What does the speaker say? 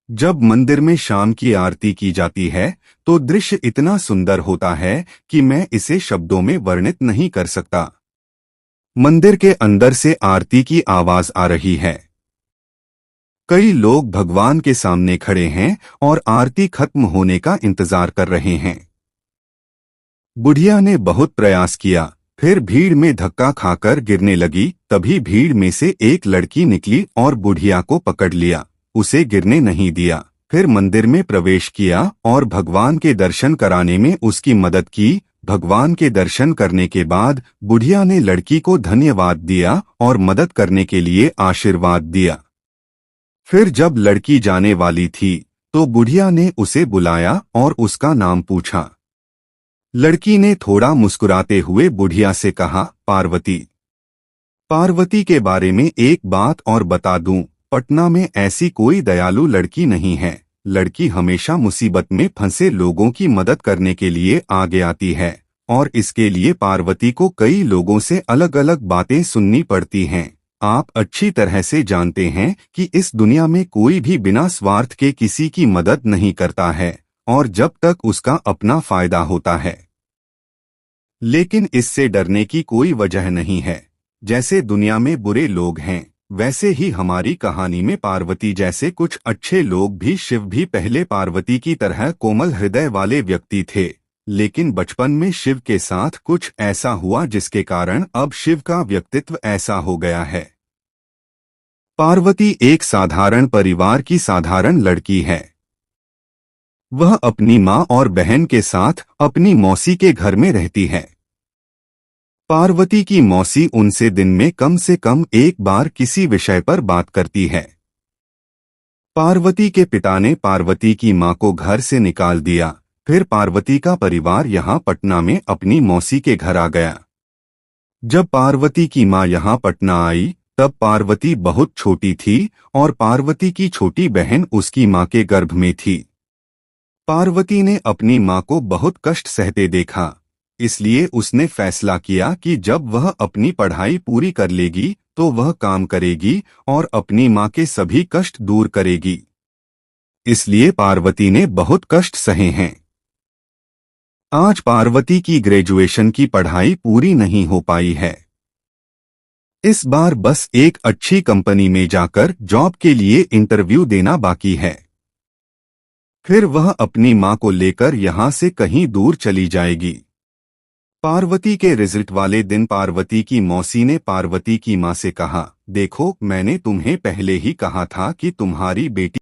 जब मंदिर में शाम की आरती की जाती है तो दृश्य इतना सुंदर होता है कि मैं इसे शब्दों में वर्णित नहीं कर सकता। मंदिर के अंदर से आरती की आवाज आ रही है। कई लोग भगवान के सामने खड़े हैं और आरती खत्म होने का इंतजार कर रहे हैं। बुढ़िया ने बहुत प्रयास किया, फिर भीड़ में धक्का खाकर गिरने लगी। तभी भीड़ में से एक लड़की निकली और बुढ़िया को पकड़ लिया, उसे गिरने नहीं दिया। फिर मंदिर में प्रवेश किया और भगवान के दर्शन कराने में उसकी मदद की। भगवान के दर्शन करने के बाद बुढ़िया ने लड़की को धन्यवाद दिया और मदद करने के लिए आशीर्वाद दिया। फिर जब लड़की जाने वाली थी तो बुढ़िया ने उसे बुलाया और उसका नाम पूछा। लड़की ने थोड़ा मुस्कुराते हुए बुढ़िया से कहा, पार्वती। पार्वती के बारे में एक बात और बता दूं, पटना में ऐसी कोई दयालु लड़की नहीं है। लड़की हमेशा मुसीबत में फंसे लोगों की मदद करने के लिए आगे आती है और इसके लिए पार्वती को कई लोगों से अलग अलग बातें सुननी पड़ती हैं। आप अच्छी तरह से जानते हैं कि इस दुनिया में कोई भी बिना स्वार्थ के किसी की मदद नहीं करता है और जब तक उसका अपना फायदा होता है। लेकिन इससे डरने की कोई वजह नहीं है। जैसे दुनिया में बुरे लोग हैं, वैसे ही हमारी कहानी में पार्वती जैसे कुछ अच्छे लोग भी। शिव भी पहले पार्वती की तरह कोमल हृदय वाले व्यक्ति थे, लेकिन बचपन में शिव के साथ कुछ ऐसा हुआ जिसके कारण अब शिव का व्यक्तित्व ऐसा हो गया है। पार्वती एक साधारण परिवार की साधारण लड़की है। वह अपनी माँ और बहन के साथ अपनी मौसी के घर में रहती है। पार्वती की मौसी उनसे दिन में कम से कम एक बार किसी विषय पर बात करती है। पार्वती के पिता ने पार्वती की माँ को घर से निकाल दिया। फिर पार्वती का परिवार यहाँ पटना में अपनी मौसी के घर आ गया। जब पार्वती की माँ यहाँ पटना आई तब पार्वती बहुत छोटी थी और पार्वती की छोटी बहन उसकी माँ के गर्भ में थी। पार्वती ने अपनी माँ को बहुत कष्ट सहते देखा, इसलिए उसने फैसला किया कि जब वह अपनी पढ़ाई पूरी कर लेगी तो वह काम करेगी और अपनी माँ के सभी कष्ट दूर करेगी। इसलिए पार्वती ने बहुत कष्ट सहे हैं। आज पार्वती की ग्रेजुएशन की पढ़ाई पूरी नहीं हो पाई है। इस बार बस एक अच्छी कंपनी में जाकर जॉब के लिए इंटरव्यू देना बाकी है। फिर वह अपनी माँ को लेकर यहाँ से कहीं दूर चली जाएगी। पार्वती के रिजल्ट वाले दिन पार्वती की मौसी ने पार्वती की माँ से कहा, देखो, मैंने तुम्हें पहले ही कहा था कि तुम्हारी बेटी